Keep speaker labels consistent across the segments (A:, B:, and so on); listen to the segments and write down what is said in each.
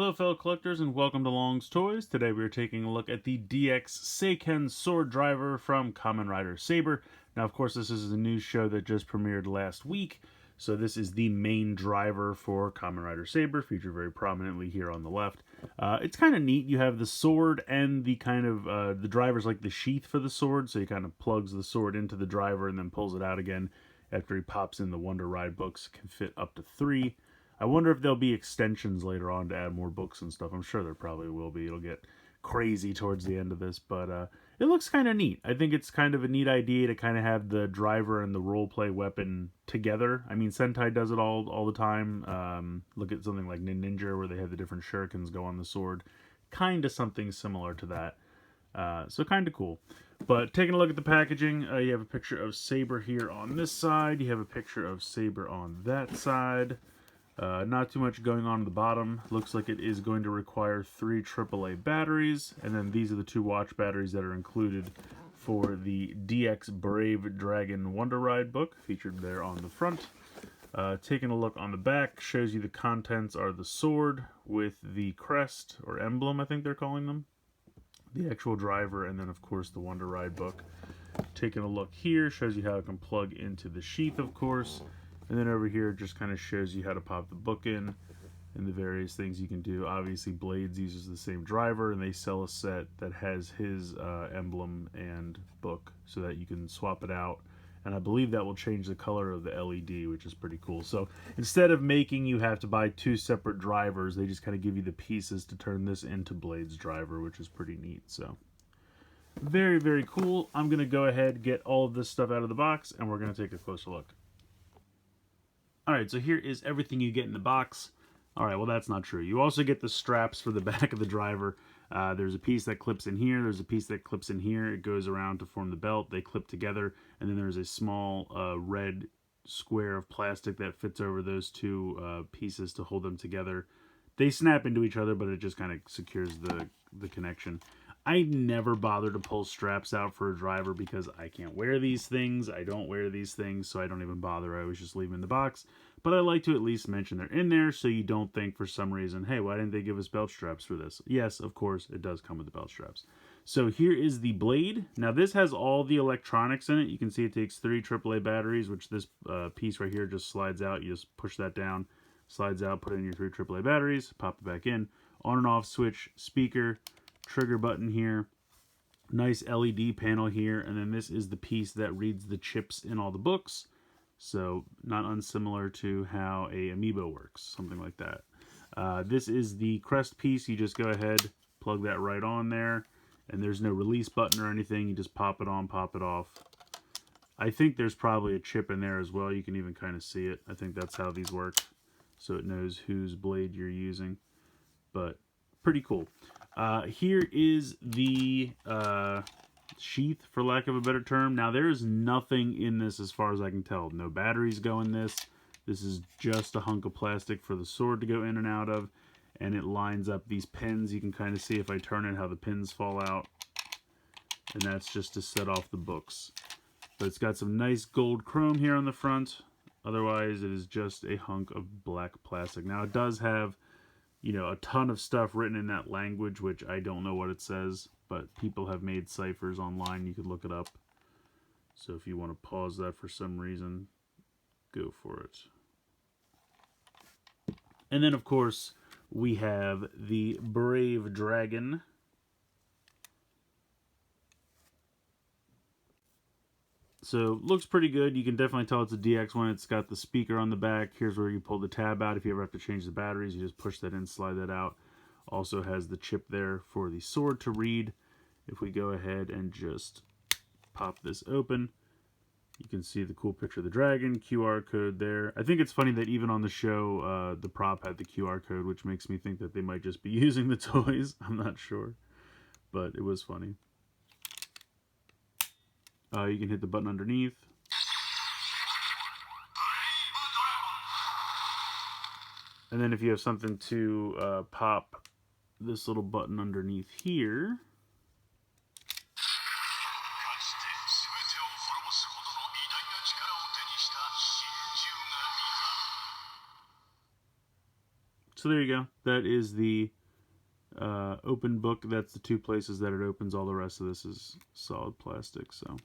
A: Hello fellow collectors and welcome to Long's Toys. Today we are taking a look at the DX Seiken Swordriver from Kamen Rider Saber. Now of course this is a news show that just premiered last week, so this is the main driver for Kamen Rider Saber, featured very prominently here on the left. It's kind of neat. You have the sword and the kind of, the driver's like the sheath for the sword, so he kind of plugs the sword into the driver and then pulls it out again after he pops in the Wonder Ride books. Can fit up to 3. I wonder if there'll be extensions later on to add more books and stuff. I'm sure there probably will be. It'll get crazy towards the end of this, but it looks kind of neat. I think it's kind of a neat idea to kind of have the driver and the role-play weapon together. I mean, Sentai does it all the time. Look at something like Ninja, where they have the different shurikens go on the sword. Kind of something similar to that. So kind of cool. But taking a look at the packaging, you have a picture of Saber here on this side. You have a picture of Saber on that side. Not too much going on the bottom. Looks like it is going to require 3 AAA batteries, and then these are the 2 watch batteries that are included for the DX Brave Dragon Wonder Ride book, featured there on the front. Taking a look on the back, shows you the contents are the sword with the crest, or emblem I think they're calling them, the actual driver, and then of course the Wonder Ride book. Taking a look here, shows you how it can plug into the sheath, of course. And then over here just kind of shows you how to pop the book in and the various things you can do. Obviously Blades uses the same driver, and they sell a set that has his emblem and book so that you can swap it out. And I believe that will change the color of the LED, which is pretty cool. So instead of making you have to buy 2 separate drivers, they just kind of give you the pieces to turn this into Blades driver, which is pretty neat. So very, very cool. I'm going to go ahead, get all of this stuff out of the box, and we're going to take a closer look. Alright, so here is everything you get in the box. Alright, well that's not true. You also get the straps for the back of the driver. There's a piece that clips in here, there's a piece that clips in here. It goes around to form the belt. They clip together, and then there's a small red square of plastic that fits over those 2 pieces to hold them together. They snap into each other, but it just kind of secures the connection. I never bother to pull straps out for a driver because I can't wear these things. I don't wear these things, so I don't even bother. I always just leave them in the box. But I like to at least mention they're in there so you don't think for some reason, hey, why didn't they give us belt straps for this? Yes, of course, it does come with the belt straps. So here is the blade. Now this has all the electronics in it. You can see it takes 3 AAA batteries, which this piece right here just slides out. You just push that down, slides out, put in your 3 AAA batteries, pop it back in. On and off switch, speaker, trigger button here, nice LED panel here, and then this is the piece that reads the chips in all the books, so not unsimilar to how a amiibo works, something like that. This is the crest piece. You just go ahead, plug that right on there, and there's no release button or anything. You just pop it on, pop it off. I think there's probably a chip in there as well. You can even kind of see it. I think that's how these work, so it knows whose blade you're using, but pretty cool. Here is the sheath, for lack of a better term. Now, there's nothing in this as far as I can tell. No batteries go in this. This is just a hunk of plastic for the sword to go in and out of. And it lines up these pins. You can kind of see if I turn it how the pins fall out. And that's just to set off the books. But it's got some nice gold chrome here on the front. Otherwise, it is just a hunk of black plastic. Now, it does have, you know, a ton of stuff written in that language, which I don't know what it says, but people have made ciphers online. You could look it up. So if you want to pause that for some reason, go for it. And then, of course, we have the Brave Dragon. So, looks pretty good. You can definitely tell it's a DX one. It's got the speaker on the back. Here's where you pull the tab out. If you ever have to change the batteries, you just push that in, slide that out. Also has the chip there for the sword to read. If we go ahead and just pop this open, you can see the cool picture of the dragon, QR code there. I think it's funny that even on the show, the prop had the QR code, which makes me think that they might just be using the toys. I'm not sure, but it was funny. You can hit the button underneath. And then if you have something to pop this little button underneath here, so there you go. That is the open book. That's the two places that it opens. All the rest of this is solid plastic. So,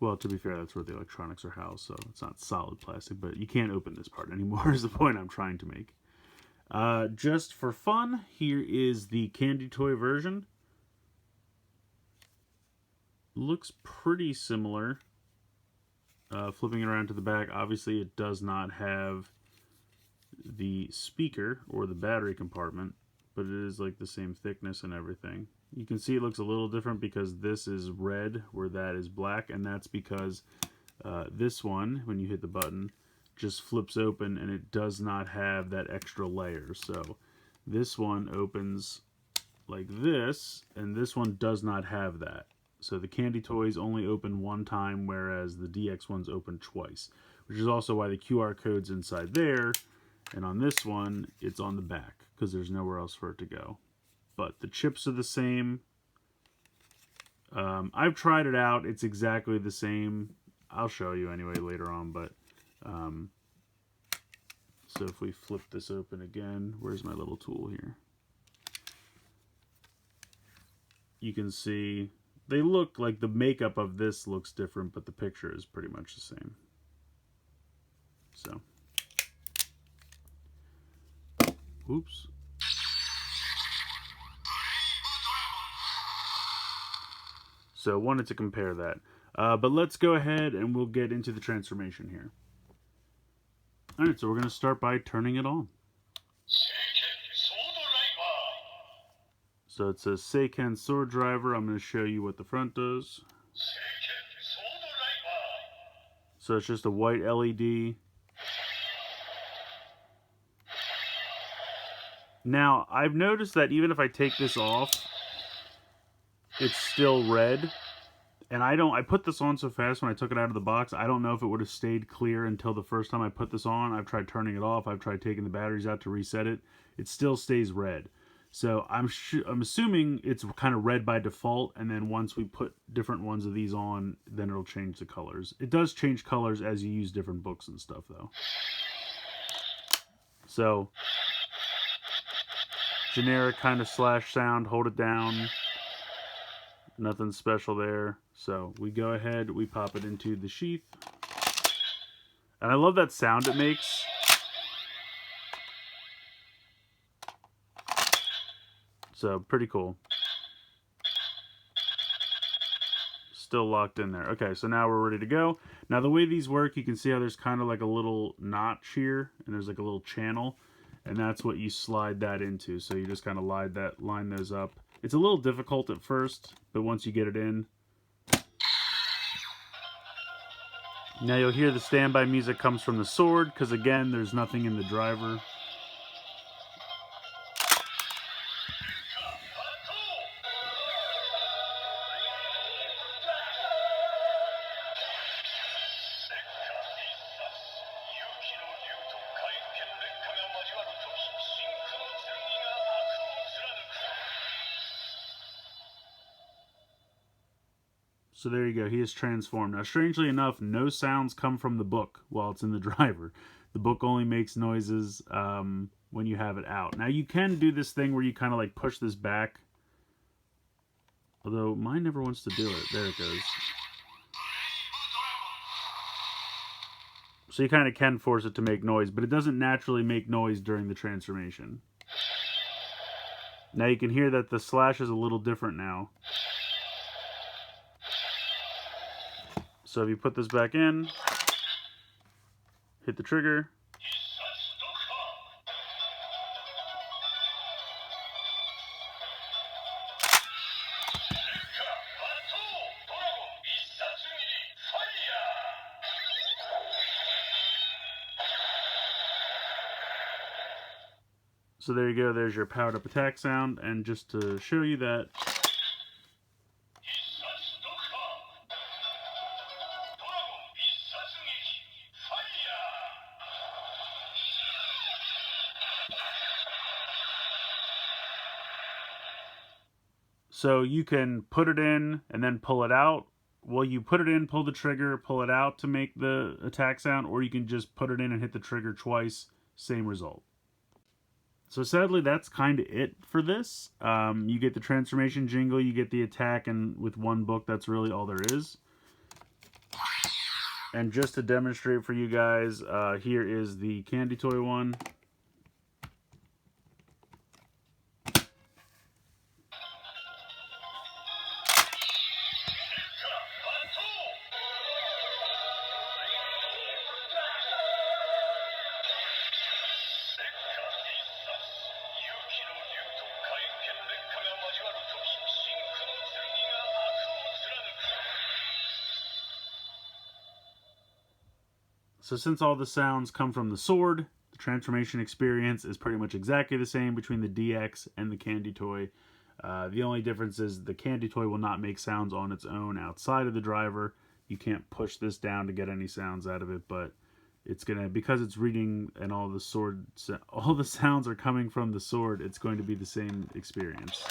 A: well, to be fair, that's where the electronics are housed, so it's not solid plastic, but you can't open this part anymore is the point I'm trying to make. Just for fun, here is the candy toy version. Looks pretty similar. Flipping it around to the back, obviously it does not have the speaker or the battery compartment, but it is like the same thickness and everything. You can see it looks a little different because this is red where that is black, and that's because this one, when you hit the button, just flips open and it does not have that extra layer. So this one opens like this, and this one does not have that. So the candy toys only open one time, whereas the DX ones open twice, which is also why the QR code's inside there, and on this one, it's on the back, because there's nowhere else for it to go. But the chips are the same. I've tried it out. It's exactly the same. I'll show you anyway later on, but so if we flip this open again, where's my little tool here? You can see they look like the makeup of this looks different, but the picture is pretty much the same. So, oops. So wanted to compare that. But let's go ahead and we'll get into the transformation here. Alright, so we're going to start by turning it on. So it says Seiken Swordriver. I'm going to show you what the front does. So it's just a white LED. Now, I've noticed that even if I take this off, it's still red. And I put this on so fast when I took it out of the box, I don't know if it would have stayed clear until the first time I put this on. I've tried turning it off. I've tried taking the batteries out to reset it. It still stays red. So I'm assuming it's kind of red by default, and then once we put different ones of these on, then it'll change the colors. It does change colors as you use different books and stuff, though. So, generic kind of slash sound, hold it down. Nothing special there. So we go ahead, we pop it into the sheath. And I love that sound it makes. So pretty cool. Still locked in there. Okay, so now we're ready to go. Now the way these work, you can see how there's kind of like a little notch here, and there's like a little channel, and that's what you slide that into. So you just kind of line those up. It's a little difficult at first, but once you get it in. Now you'll hear the standby music comes from the sword, because again, there's nothing in the driver. So there you go, he is transformed. Now, strangely enough, no sounds come from the book while it's in the driver. The book only makes noises when you have it out. Now, you can do this thing where you kind of like push this back. Although, mine never wants to do it. There it goes. So you kind of can force it to make noise, but it doesn't naturally make noise during the transformation. Now you can hear that the slash is a little different now. So if you put this back in, hit the trigger. So there you go, there's your powered up attack sound, and just to show you that, so you can put it in and then pull it out. Well, you put it in, pull the trigger, pull it out to make the attack sound, or you can just put it in and hit the trigger twice, same result. So sadly, that's kind of it for this. You get the transformation jingle, you get the attack, and with one book, that's really all there is. And just to demonstrate for you guys, here is the candy toy one. So since all the sounds come from the sword, the transformation experience is pretty much exactly the same between the DX and the candy toy. The only difference is the candy toy will not make sounds on its own outside of the driver. You can't push this down to get any sounds out of it, but it's gonna, because it's reading and all the sounds are coming from the sword, it's going to be the same experience.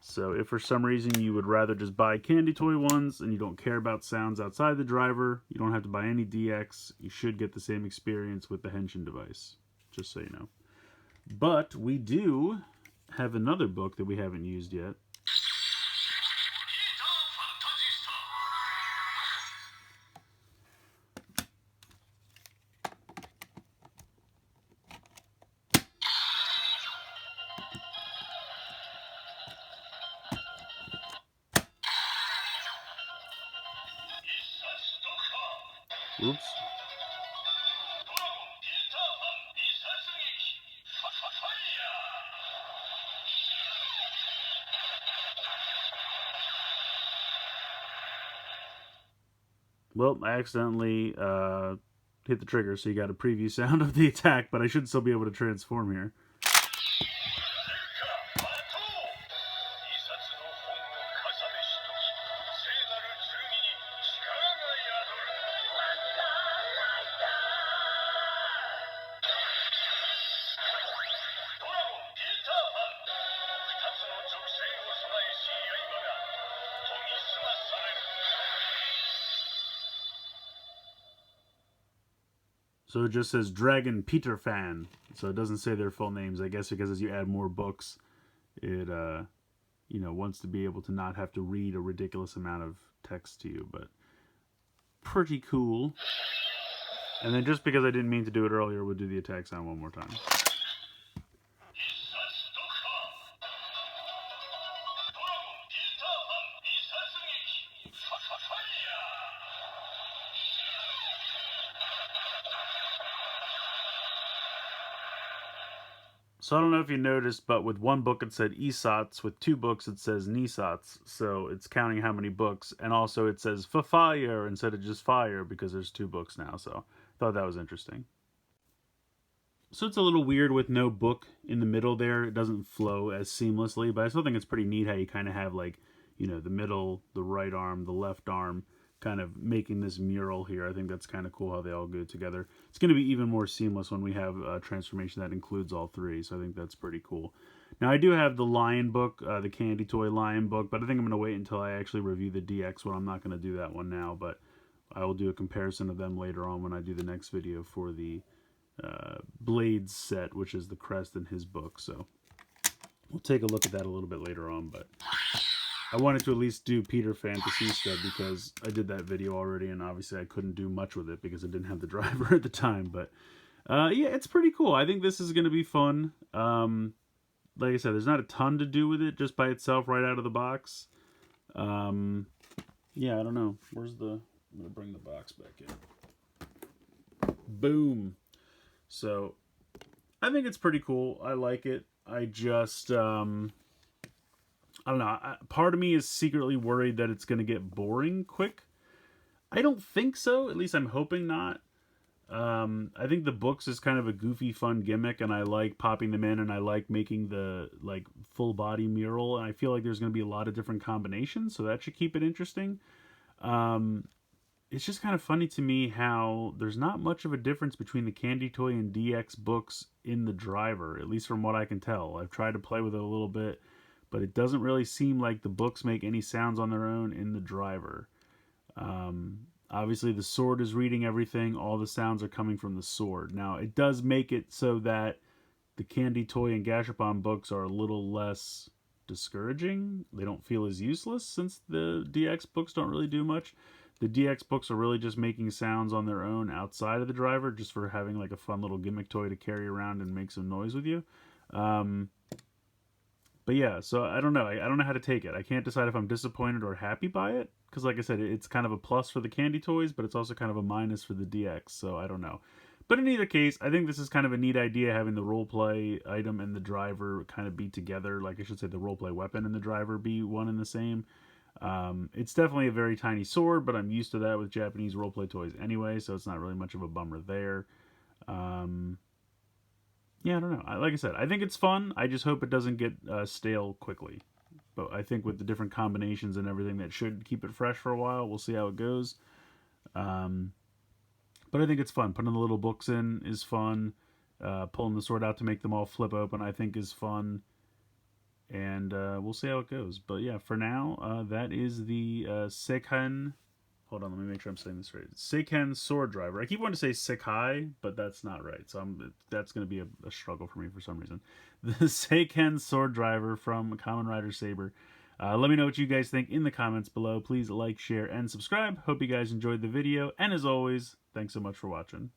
A: So if for some reason you would rather just buy candy toy ones and you don't care about sounds outside the driver, you don't have to buy any DX. You should get the same experience with the Henshin device, just so you know. But we do have another book that we haven't used yet. Oops. Well, I accidentally hit the trigger, so you got a preview sound of the attack, but I should still be able to transform here. So it just says Dragon Peter Fan. So it doesn't say their full names, I guess, because as you add more books, it wants to be able to not have to read a ridiculous amount of text to you, but pretty cool. And then just because I didn't mean to do it earlier, we'll do the attack sound one more time. So I don't know if you noticed, but with one book it said Esats, with two books it says Nisats, so it's counting how many books, and also it says Fire instead of just Fire because there's two books now, so I thought that was interesting. So it's a little weird with no book in the middle there, it doesn't flow as seamlessly, but I still think it's pretty neat how you kind of have like, the middle, the right arm, the left arm, kind of making this mural here. I think that's kind of cool how they all go together. It's going to be even more seamless when we have a transformation that includes all three, so I think that's pretty cool. Now I do have the Lion book, the Candy Toy Lion book, but I think I'm going to wait until I actually review the DX one. I'm not going to do that one now, but I will do a comparison of them later on when I do the next video for the Blades set, which is the crest in his book, so we'll take a look at that a little bit later on, but I wanted to at least do Peter Fantasista because I did that video already, and obviously I couldn't do much with it because I didn't have the driver at the time. But yeah, it's pretty cool. I think this is going to be fun. Like I said, there's not a ton to do with it just by itself right out of the box. Yeah, I don't know. I'm going to bring the box back in. Boom. So I think it's pretty cool. I like it. I just... I don't know, part of me is secretly worried that it's going to get boring quick. I don't think so, at least I'm hoping not. I think the books is kind of a goofy, fun gimmick, and I like popping them in, and I like making the full body mural, and I feel like there's going to be a lot of different combinations, so that should keep it interesting. It's just kind of funny to me how there's not much of a difference between the Candy Toy and DX books in the driver, at least from what I can tell. I've tried to play with it a little bit, but it doesn't really seem like the books make any sounds on their own in the driver. Obviously, the sword is reading everything. All the sounds are coming from the sword. Now, it does make it so that The Candy Toy and Gashapon books are a little less discouraging. They don't feel as useless since the DX books don't really do much. The DX books are really just making sounds on their own outside of the driver, just for having like a fun little gimmick toy to carry around and make some noise with you. But yeah, so I don't know. I don't know how to take it. I can't decide if I'm disappointed or happy by it. Because like I said, it's kind of a plus for the candy toys, but it's also kind of a minus for the DX. So I don't know. But in either case, I think this is kind of a neat idea, having the roleplay item and the driver kind of be together. Like I should say, the roleplay weapon and the driver be one and the same. It's definitely a very tiny sword, but I'm used to that with Japanese roleplay toys anyway, so it's not really much of a bummer there. Yeah, I don't know. Like I said, I think it's fun. I just hope it doesn't get stale quickly. But I think with the different combinations and everything, that should keep it fresh for a while. We'll see how it goes. But I think it's fun. Putting the little books in is fun. Pulling the sword out to make them all flip open, I think, is fun. And we'll see how it goes. But yeah, for now, that is the Seiken... Hold on, let me make sure I'm saying this right. Seiken Swordriver. I keep wanting to say Sekai, but that's not right. So that's going to be a struggle for me for some reason. The Seiken Swordriver from Kamen Rider Saber. Let me know what you guys think in the comments below. Please like, share, and subscribe. Hope you guys enjoyed the video. And as always, thanks so much for watching.